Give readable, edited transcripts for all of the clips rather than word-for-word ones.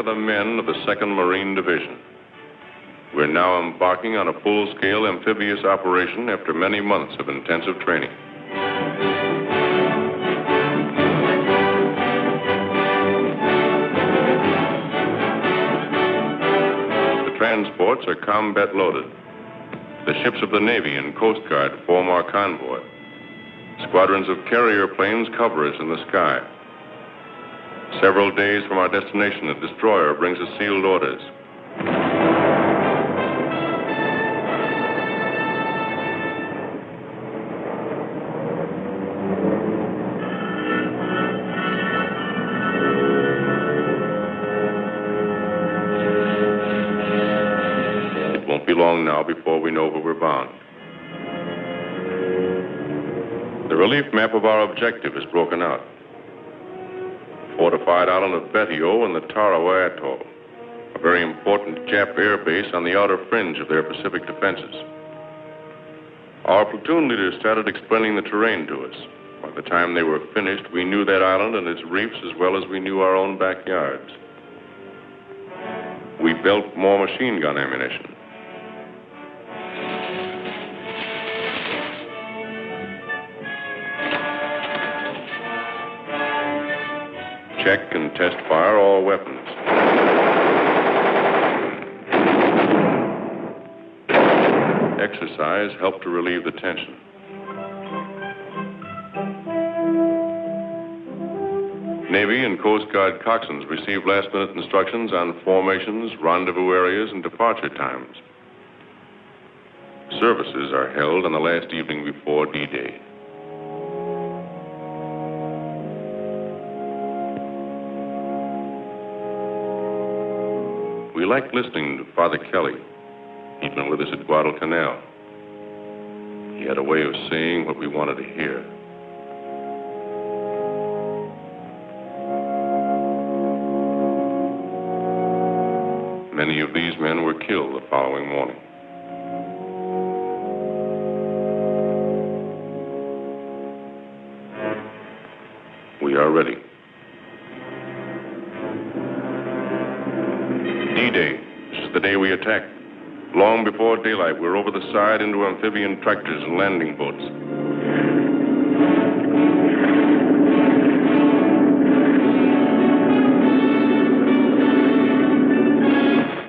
are the men of the 2nd Marine Division. We're now embarking on a full-scale amphibious operation after many months of intensive training. The transports are combat loaded. The ships of the Navy and Coast Guard form our convoy. Squadrons of carrier planes cover us in the sky. Several days from our destination, a destroyer brings us sealed orders. It won't be long now before we know where we're bound. The relief map of our objective is broken out. Fortified island of Betio and the Tarawa atoll, a very important Jap air base on the outer fringe of their Pacific defenses. Our platoon leaders started explaining the terrain to us. By the time they were finished, we knew that island and its reefs as well as we knew our own backyards. We built more machine gun ammunition. Check and test fire all weapons. Exercise helped to relieve the tension. Navy and Coast Guard coxswains received last-minute instructions on formations, rendezvous areas, and departure times. Services are held on the last evening before D-Day. We liked listening to Father Kelly. He'd been with us at Guadalcanal. He had a way of saying what we wanted to hear. Many of these men were killed the following morning. We are ready. D-Day. This is the day we attack. Long before daylight, we're over the side into amphibian tractors and landing boats.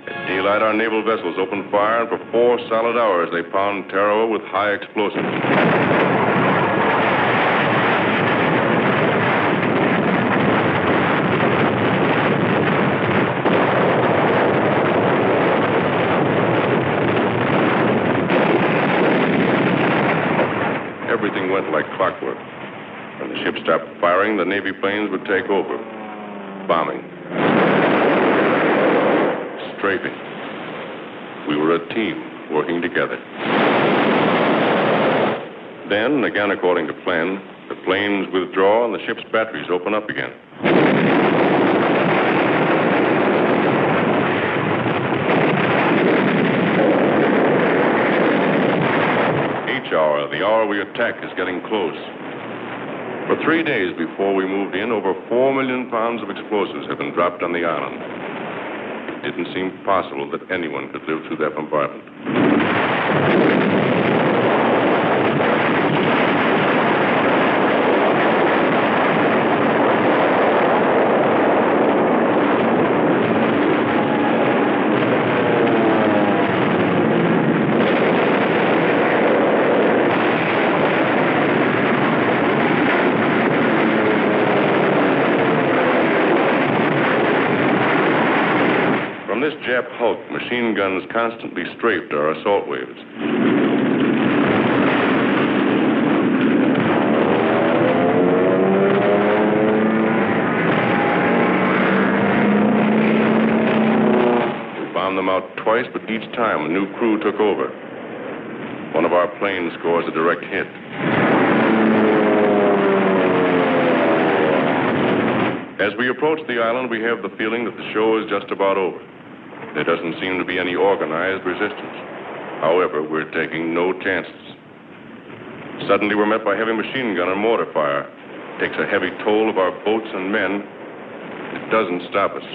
At daylight, our naval vessels open fire, and for 4 solid hours, they pound Tarawa with high explosives. Everything went like clockwork. When the ship stopped firing, the Navy planes would take over. Bombing. Strafing. We were a team working together. Then, again according to plan, the planes withdraw and the ship's batteries open up again. The hour we attack is getting close. For 3 days before we moved in, over 4 million pounds of explosives have been dropped on the island. It didn't seem possible that anyone could live through that bombardment. This Jap hulk, machine guns constantly strafed our assault waves. We bombed them out twice, but each time a new crew took over. One of our planes scores a direct hit. As we approach the island, we have the feeling that the show is just about over. There doesn't seem to be any organized resistance. However, we're taking no chances. Suddenly, we're met by heavy machine gun and mortar fire. It takes a heavy toll of our boats and men. It doesn't stop us.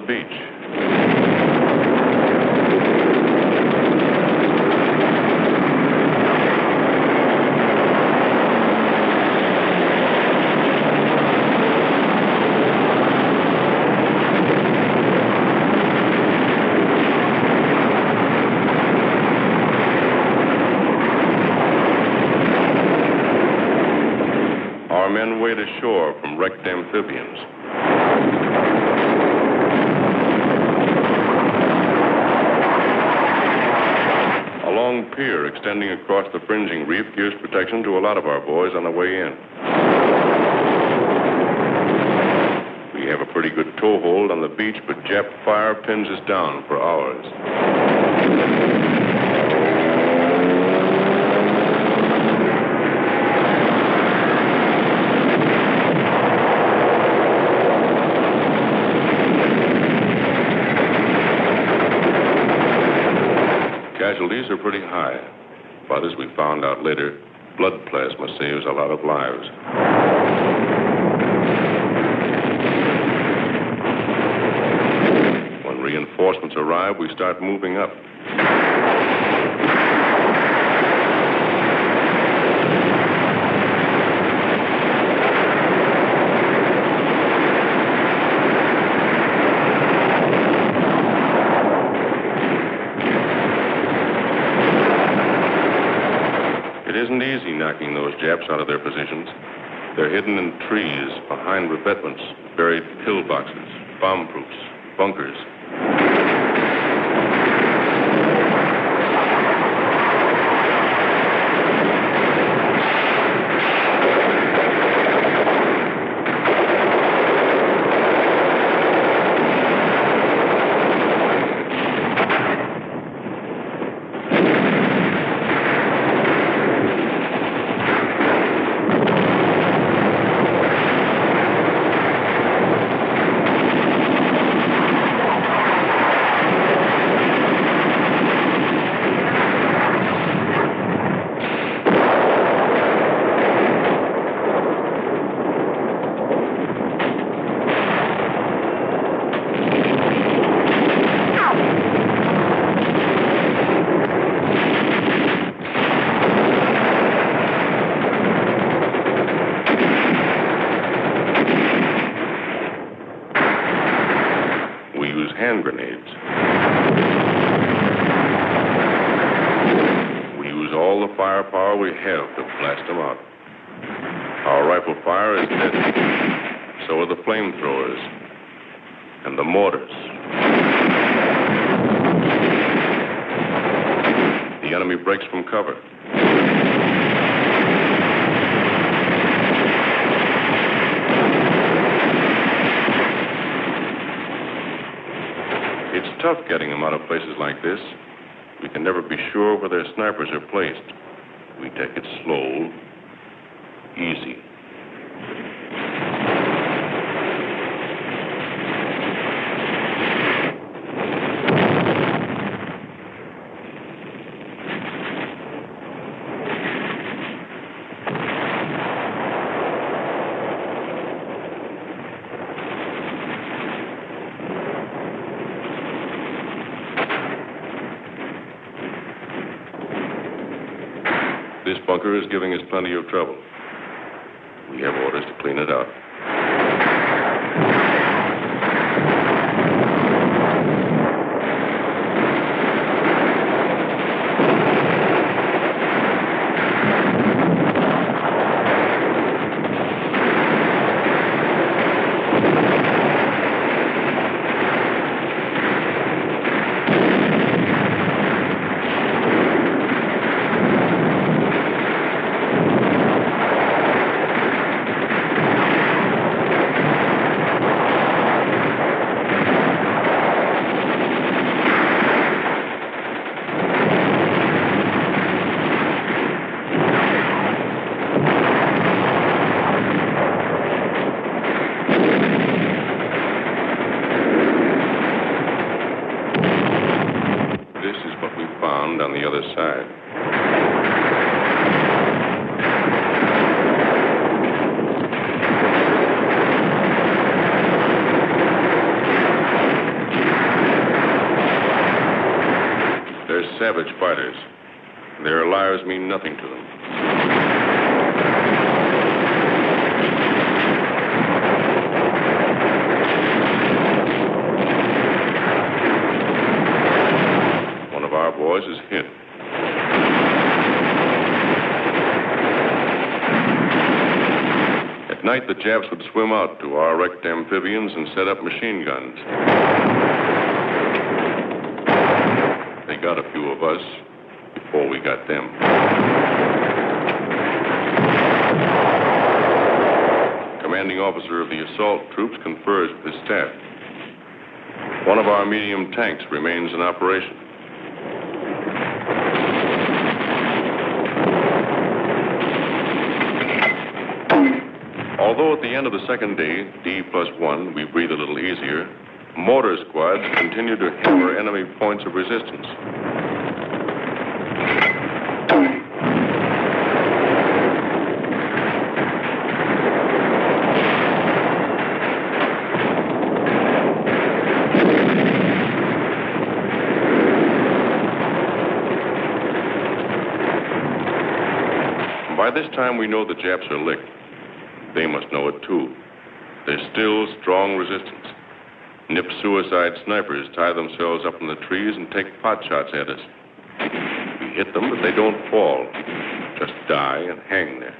beach. Our men wade ashore from wrecked amphibians. A long pier extending across the fringing reef gives protection to a lot of our boys on the way in. We have a pretty good toehold on the beach, but Jap fire pins us down for hours. Casualties are pretty high, but as we found out later, blood plasma saves a lot of lives. When reinforcements arrive, we start moving up. It isn't easy knocking those Japs out of their positions. They're hidden in trees, behind revetments, buried pillboxes, bomb-proofs, bunkers. Hand grenades. We use all the firepower we have to blast them out. Our rifle fire is deadly. So are the flamethrowers and the mortars. The enemy breaks from cover. It's tough getting them out of places like this. We can never be sure where their snipers are placed. We take it slow, easy. This bunker is giving us plenty of trouble. We have orders to clean it out. savage fighters. Their lives mean nothing to them. One of our boys is hit. At night, the Japs would swim out to our wrecked amphibians and set up machine guns. They got a few of us before we got them. Commanding officer of the assault troops confers with his staff. One of our medium tanks remains in operation. Although at the end of the second day, D+1, we breathe a little easier, mortar squads continue to hammer enemy points of resistance. By this time, we know the Japs are licked. They must know it, too. There's still strong resistance. Nip suicide snipers tie themselves up in the trees and take pot shots at us. We hit them, but they don't fall. Just die and hang there.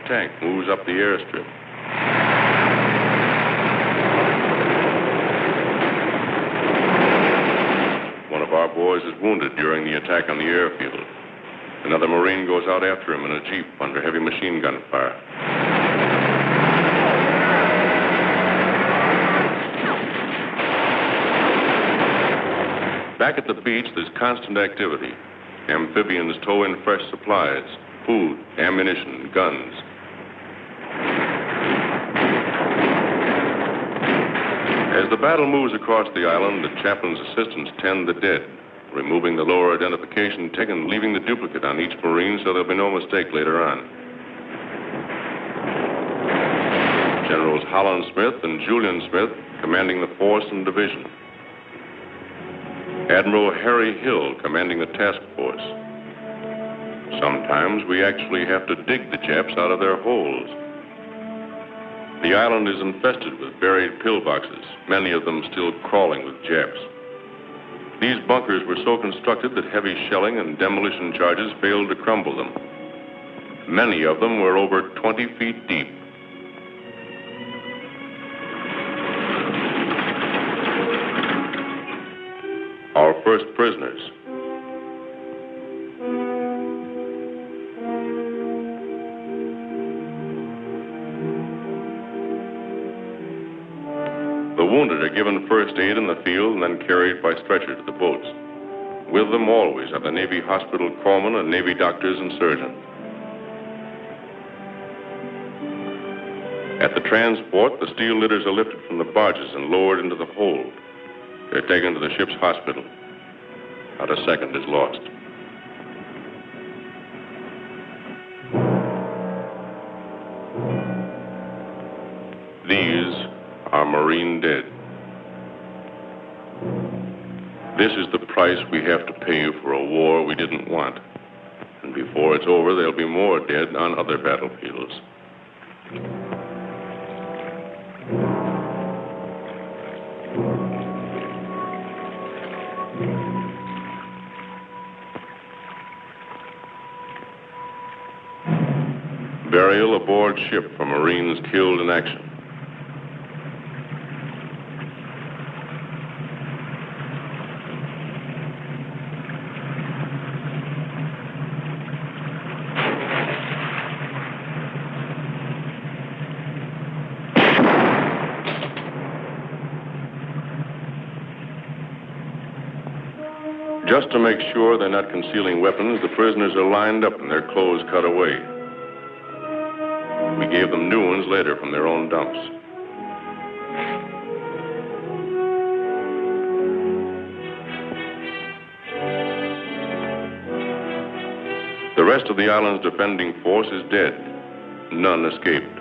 Tank moves up the airstrip. One of our boys is wounded during the attack on the airfield. Another Marine goes out after him in a Jeep under heavy machine gun fire. Back at the beach, there's constant activity. Amphibians tow in fresh supplies, food, ammunition, guns. As the battle moves across the island, the chaplain's assistants tend the dead, removing the lower identification tag and leaving the duplicate on each Marine so there'll be no mistake later on. Generals Holland Smith and Julian Smith commanding the force and division. Admiral Harry Hill commanding the task force. Sometimes we actually have to dig the Japs out of their holes. The island is infested with buried pillboxes, many of them still crawling with Japs. These bunkers were so constructed that heavy shelling and demolition charges failed to crumble them. Many of them were over 20 feet deep. Our first prisoners. The wounded are given first aid in the field and then carried by stretcher to the boats. With them always are the Navy hospital corpsmen and Navy doctors and surgeons. At the transport, the steel litters are lifted from the barges and lowered into the hold. They're taken to the ship's hospital. Not a second is lost. These are Marine dead. This is the price we have to pay for a war we didn't want. And before it's over, there'll be more dead on other battlefields. aboard ship for Marines killed in action. Just to make sure they're not concealing weapons, the prisoners are lined up and their clothes cut away. We gave them new ones later from their own dumps. The rest of the island's defending force is dead. None escaped.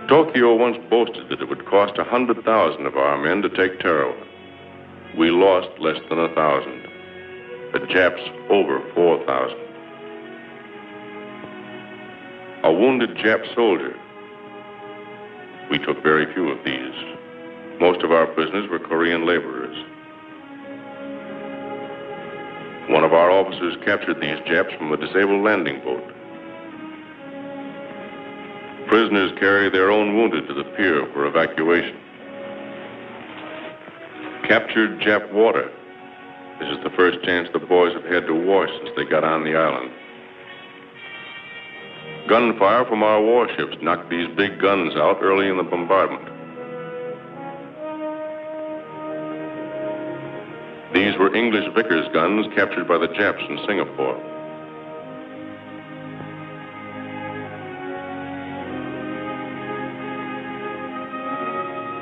Tokyo once boasted that it would cost 100,000 of our men to take Tarawa. We lost less than 1,000. The Japs over 4,000. A wounded Jap soldier. We took very few of these. Most of our prisoners were Korean laborers. One of our officers captured these Japs from a disabled landing boat. Prisoners carry their own wounded to the pier for evacuation. Captured Jap water. This is the first chance the boys have had to wash since they got on the island. Gunfire from our warships knocked these big guns out early in the bombardment. These were English Vickers guns captured by the Japs in Singapore.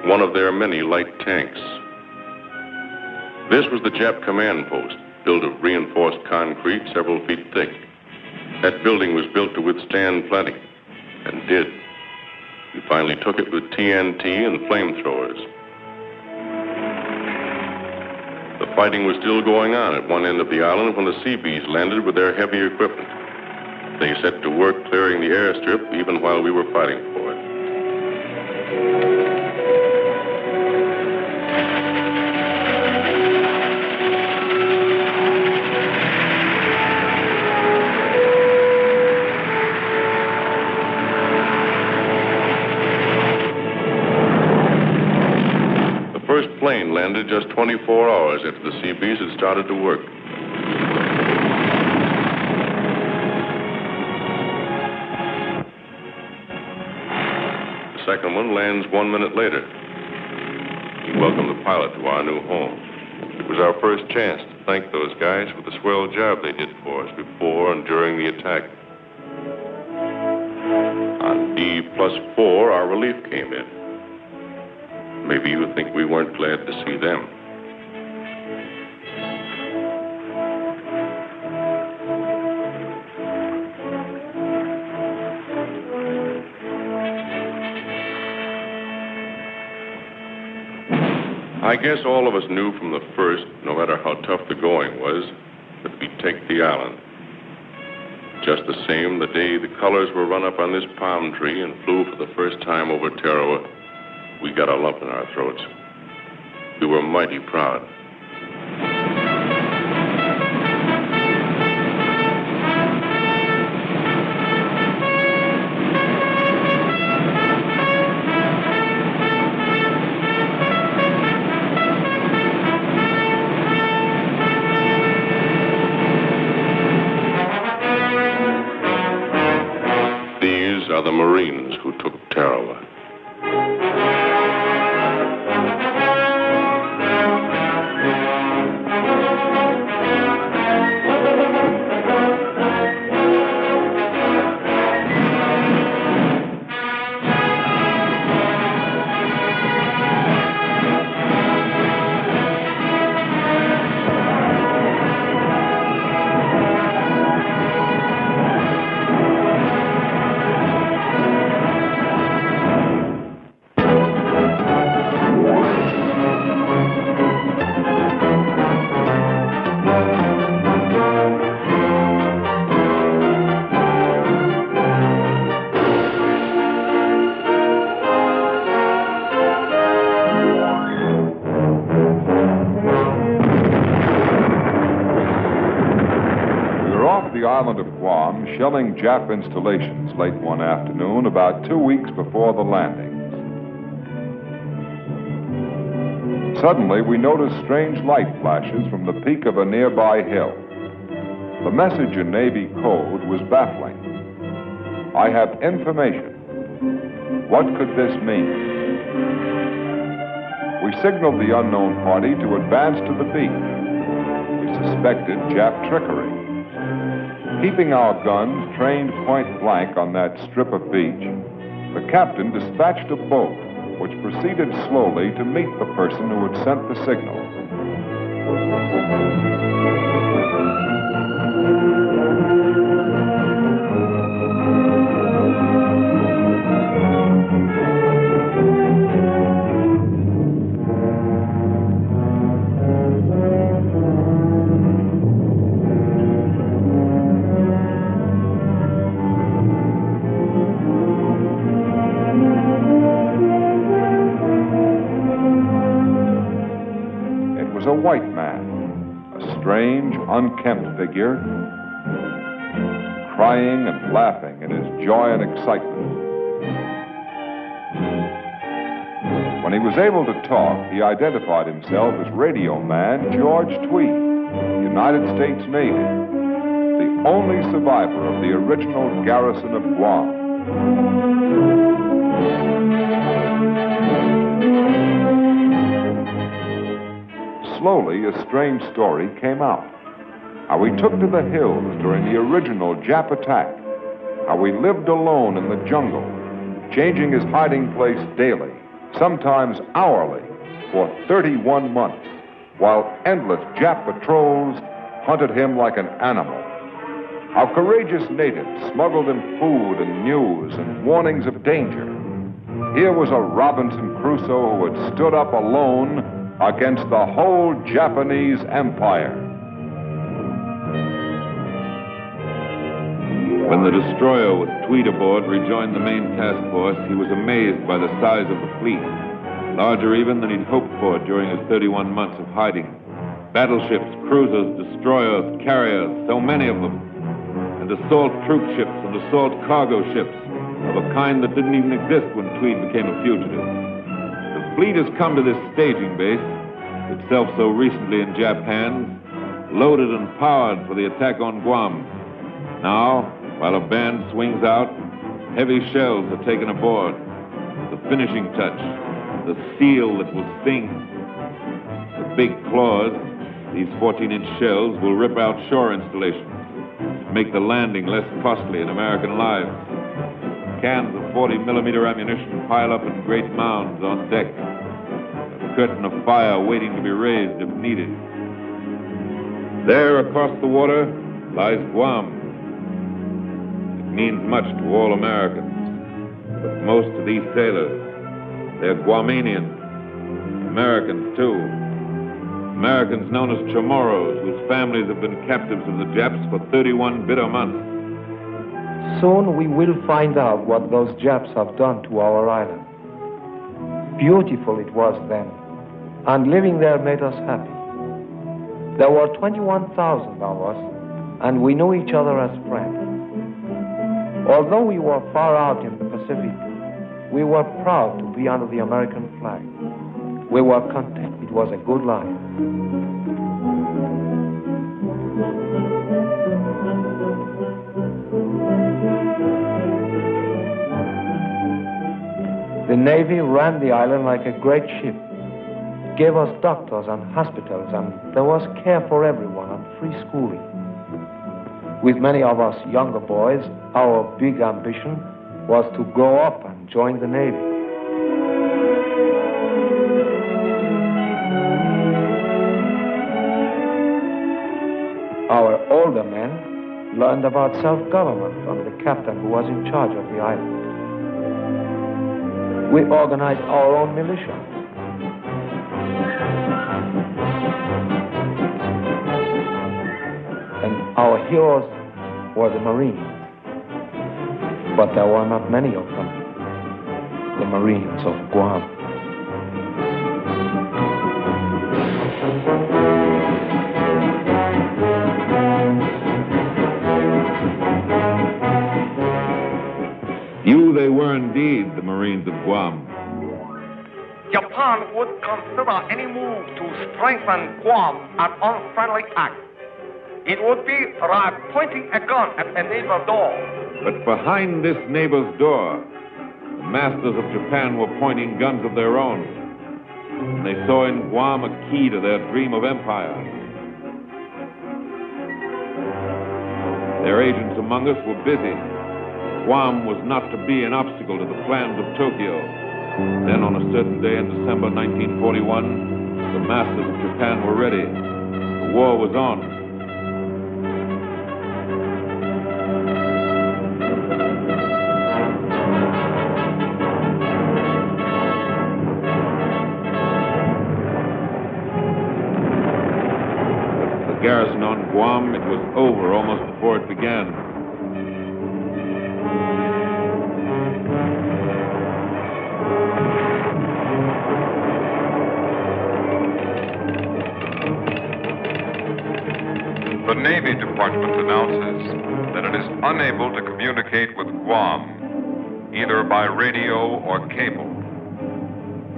One of their many light tanks. This was the Jap command post, built of reinforced concrete several feet thick. That building was built to withstand plenty, and did. We finally took it with TNT and flamethrowers. The fighting was still going on at one end of the island when the Seabees landed with their heavy equipment. They set to work clearing the airstrip even while we were fighting for it. The first plane landed just 24 hours after the Seabees had started to work. The second one lands 1 minute later. We welcomed the pilot to our new home. It was our first chance to thank those guys for the swell job they did for us before and during the attack. On D+4, our relief came in. Maybe you think we weren't glad to see them. I guess all of us knew from the first, no matter how tough the going was, that we'd take the island. Just the same, the day the colors were run up on this palm tree and flew for the first time over Tarawa, we got a lump in our throats. We were mighty proud. These are the Marines who took Tarawa. the island of Guam, shelling Jap installations late one afternoon, about 2 weeks before the landings. Suddenly, we noticed strange light flashes from the peak of a nearby hill. The message in Navy code was baffling. I have information. What could this mean? We signaled the unknown party to advance to the beach. We suspected Jap trickery. Keeping our guns trained point blank on that strip of beach, the captain dispatched a boat which proceeded slowly to meet the person who had sent the signal. A white man, a strange, unkempt figure, crying and laughing in his joy and excitement. When he was able to talk, he identified himself as radio man George Tweed, United States Navy, the only survivor of the original garrison of Guam. Slowly, a strange story came out. How he took to the hills during the original Jap attack. How he lived alone in the jungle, changing his hiding place daily, sometimes hourly, for 31 months, while endless Jap patrols hunted him like an animal. How courageous natives smuggled him food and news and warnings of danger. Here was a Robinson Crusoe who had stood up alone against the whole Japanese empire. When the destroyer with Tweed aboard rejoined the main task force, he was amazed by the size of the fleet, larger even than he'd hoped for during his 31 months of hiding. Battleships, cruisers, destroyers, carriers, so many of them, and assault troop ships and assault cargo ships of a kind that didn't even exist when Tweed became a fugitive. The fleet has come to this staging base, itself so recently in Jap hands, loaded and powered for the attack on Guam. Now, while a band swings out, heavy shells are taken aboard. The finishing touch, the seal that will sting. The big claws, these 14-inch shells, will rip out shore installations, make the landing less costly in American lives. Cans of 40-millimeter ammunition pile up in great mounds on deck. A curtain of fire waiting to be raised if needed. There, across the water, lies Guam. It means much to all Americans, but most to these sailors, they're Guamanians. Americans, too. Americans known as Chamorros, whose families have been captives of the Japs for 31 bitter months. Soon we will find out what those Japs have done to our island. Beautiful it was then, and living there made us happy. There were 21,000 of us, and we knew each other as friends. Although we were far out in the Pacific, we were proud to be under the American flag. We were content. It was a good life. The Navy ran the island like a great ship. It gave us doctors and hospitals, and there was care for everyone and free schooling. With many of us younger boys, our big ambition was to grow up and join the Navy. Our older men learned about self-government from the captain who was in charge of the island. We organized our own militia. And our heroes were the Marines. But there were not many of them. The Marines of Guam. plains of Guam. Japan would consider any move to strengthen Guam an unfriendly act. It would be like pointing a gun at a neighbor's door. But behind this neighbor's door, the masters of Japan were pointing guns of their own. And they saw in Guam a key to their dream of empire. Their agents among us were busy. Guam was not to be an obstacle to the plans of Tokyo. Then on a certain day in December 1941, the masters of Japan were ready. The war was on. The garrison on Guam, it was over almost before it began. The Navy Department announces that it is unable to communicate with Guam, either by radio or cable.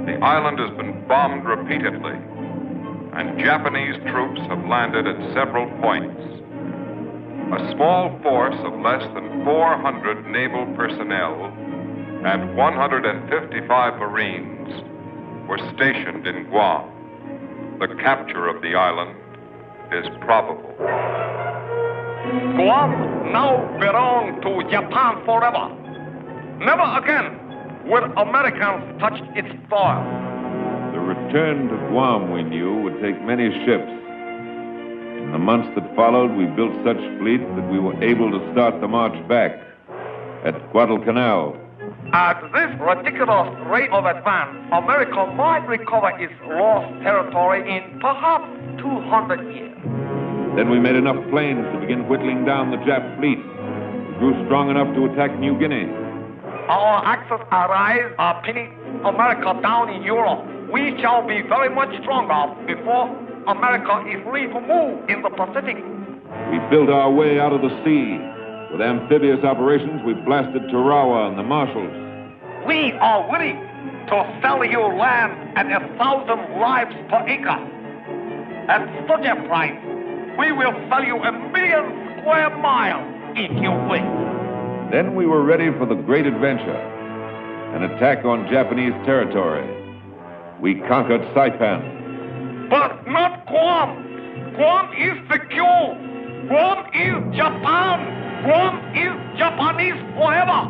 The island has been bombed repeatedly, and Japanese troops have landed at several points. A small force of less than 400 naval personnel and 155 Marines were stationed in Guam. The capture of the island is probable. Guam now belongs to Japan forever. Never again will Americans touch its soil. The return to Guam, we knew, would take many ships. In the months that followed, we built such fleets that we were able to start the march back at Guadalcanal. At this ridiculous rate of advance, America might recover its lost territory in perhaps 200 years. Then we made enough planes to begin whittling down the Jap fleet. We grew strong enough to attack New Guinea. Our Axis allies are pinning America down in Europe. We shall be very much stronger before America is free to move in the Pacific. We built our way out of the sea. With amphibious operations, we blasted Tarawa and the Marshalls. We are willing to sell you land at 1,000 lives per acre. At such a price, we will sell you 1,000,000 square miles if you wish. Then we were ready for the great adventure, an attack on Japanese territory. We conquered Saipan. But not Guam. Guam is secure. Guam is Japan. Guam is Japanese forever.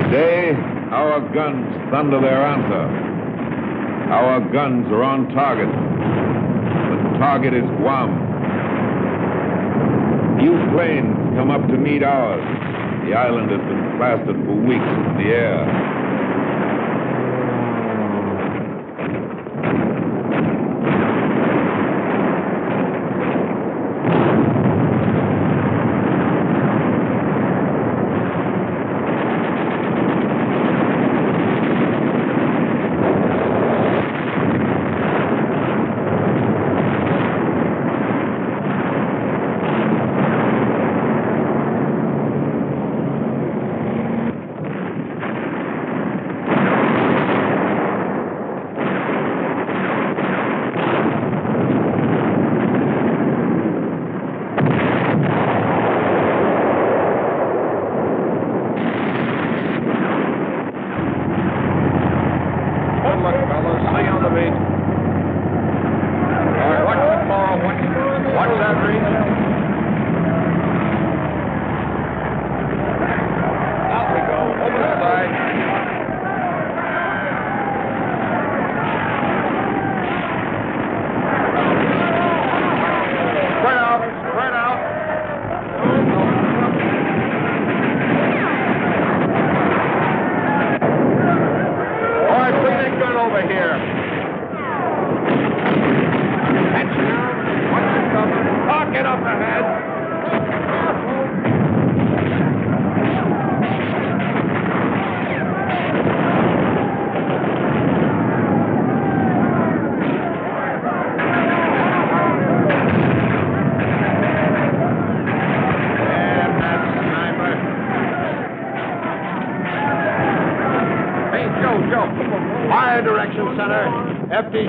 Today, our guns thunder their answer. Our guns are on target. The target is Guam. Few planes come up to meet ours. The island has been plastered for weeks with the air.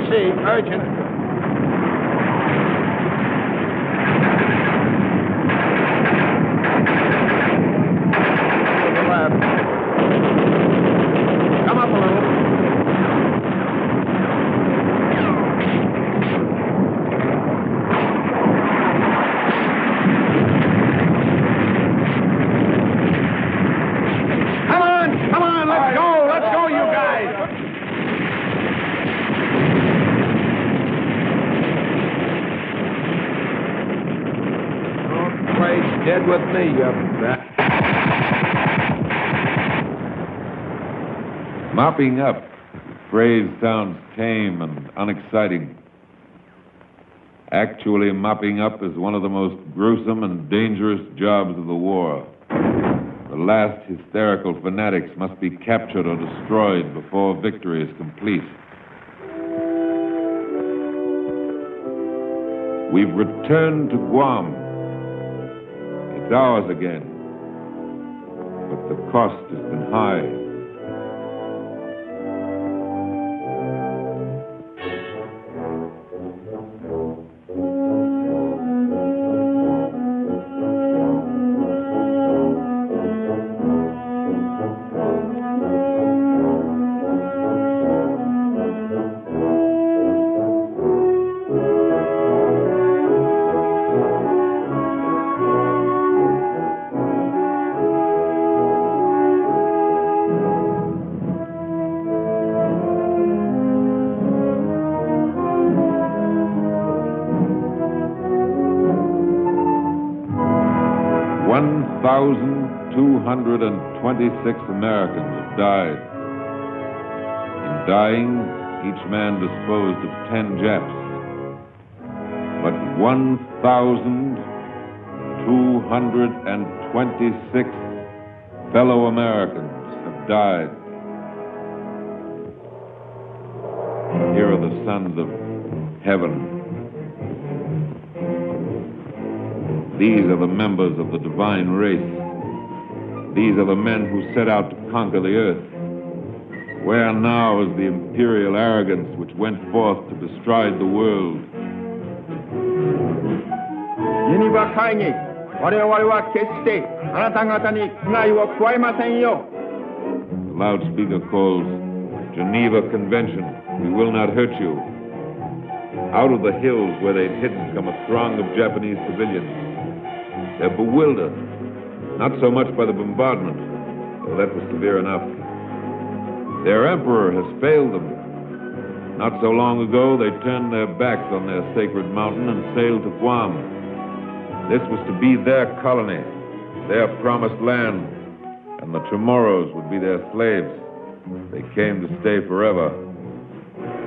received. Urgent. To the left. Come up a little. Come on, let's go. Let's go, you guys. Dead with me, you Mopping up. The phrase sounds tame and unexciting. Actually, mopping up is one of the most gruesome and dangerous jobs of the war. The last hysterical fanatics must be captured or destroyed before victory is complete. We've returned to Guam. It's ours again. But the cost has been high. $1,226 Americans have died. In dying, each man disposed of 10 Japs. But 1,226 fellow Americans have died. Here are the sons of heaven. These are the members of the divine race. These are the men who set out to conquer the earth. Where now is the imperial arrogance which went forth to destroy the world? The loudspeaker calls, Geneva Convention, we will not hurt you. Out of the hills where they'd hidden come a throng of Japanese civilians. They're bewildered, not so much by the bombardment, though that was severe enough. Their emperor has failed them. Not so long ago, they turned their backs on their sacred mountain and sailed to Guam. This was to be their colony, their promised land, and the Chamorros would be their slaves. They came to stay forever.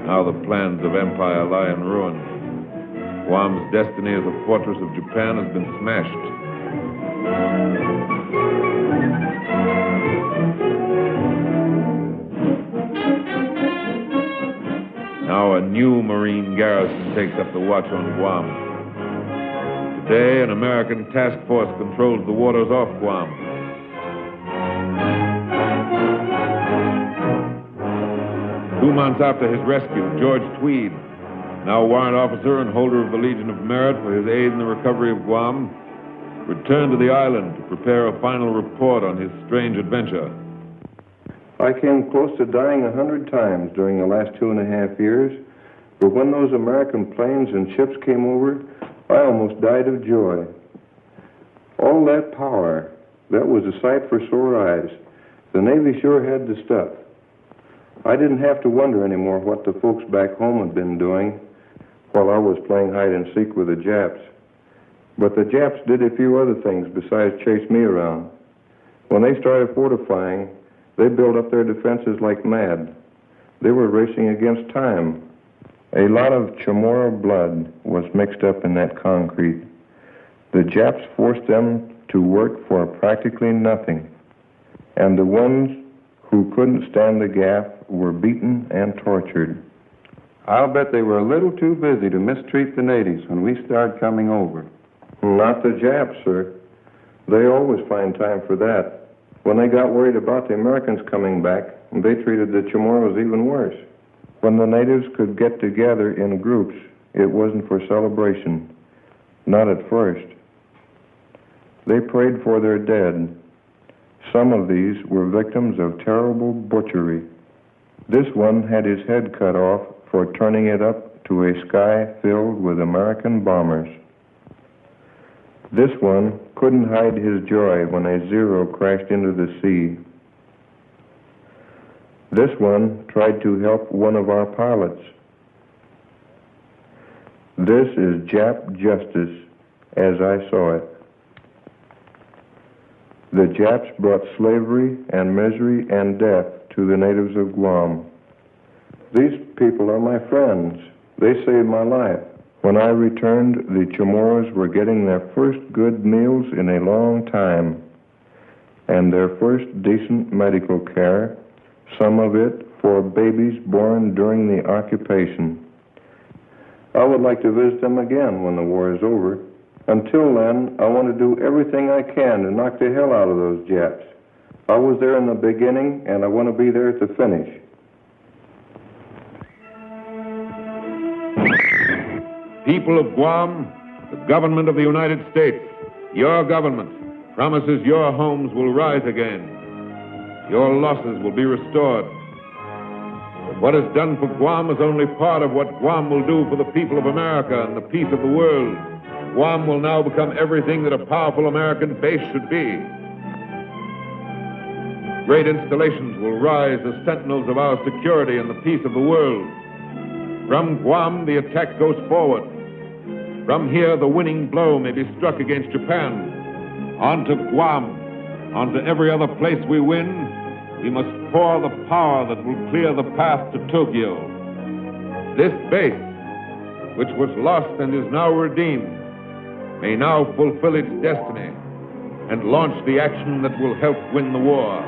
Now the plans of empire lie in ruin. Guam's destiny as a fortress of Japan has been smashed. Now a new Marine garrison takes up the watch on Guam. Today, an American task force controls the waters off Guam. 2 months after his rescue, George Tweed, now warrant officer and holder of the Legion of Merit for his aid in the recovery of Guam, returned to the island to prepare a final report on his strange adventure. I came close to dying 100 times during the last 2.5 years, but when those American planes and ships came over, I almost died of joy. All that power, that was a sight for sore eyes. The Navy sure had the stuff. I didn't have to wonder anymore what the folks back home had been doing while I was playing hide and seek with the Japs. But the Japs did a few other things besides chase me around. When they started fortifying, they built up their defenses like mad. They were racing against time. A lot of Chamorro blood was mixed up in that concrete. The Japs forced them to work for practically nothing. And the ones who couldn't stand the gaff were beaten and tortured. I'll bet they were a little too busy to mistreat the natives when we started coming over. Not the Japs, sir. They always find time for that. When they got worried about the Americans coming back, they treated the Chamorros even worse. When the natives could get together in groups, it wasn't for celebration. Not at first. They prayed for their dead. Some of these were victims of terrible butchery. This one had his head cut off for turning it up to a sky filled with American bombers. This one couldn't hide his joy when a Zero crashed into the sea. This one tried to help one of our pilots. This is Jap justice as I saw it. The Japs brought slavery and misery and death to the natives of Guam. These people are my friends. They saved my life. When I returned, the Chamorros were getting their first good meals in a long time, and their first decent medical care, some of it for babies born during the occupation. I would like to visit them again when the war is over. Until then, I want to do everything I can to knock the hell out of those Japs. I was there in the beginning, and I want to be there at the finish. People of Guam, the government of the United States, your government, promises your homes will rise again. Your losses will be restored. But what is done for Guam is only part of what Guam will do for the people of America and the peace of the world. Guam will now become everything that a powerful American base should be. Great installations will rise as sentinels of our security and the peace of the world. From Guam, the attack goes forward. From here, the winning blow may be struck against Japan. On to Guam, on to every other place we win, we must pour the power that will clear the path to Tokyo. This base, which was lost and is now redeemed, may now fulfill its destiny and launch the action that will help win the war.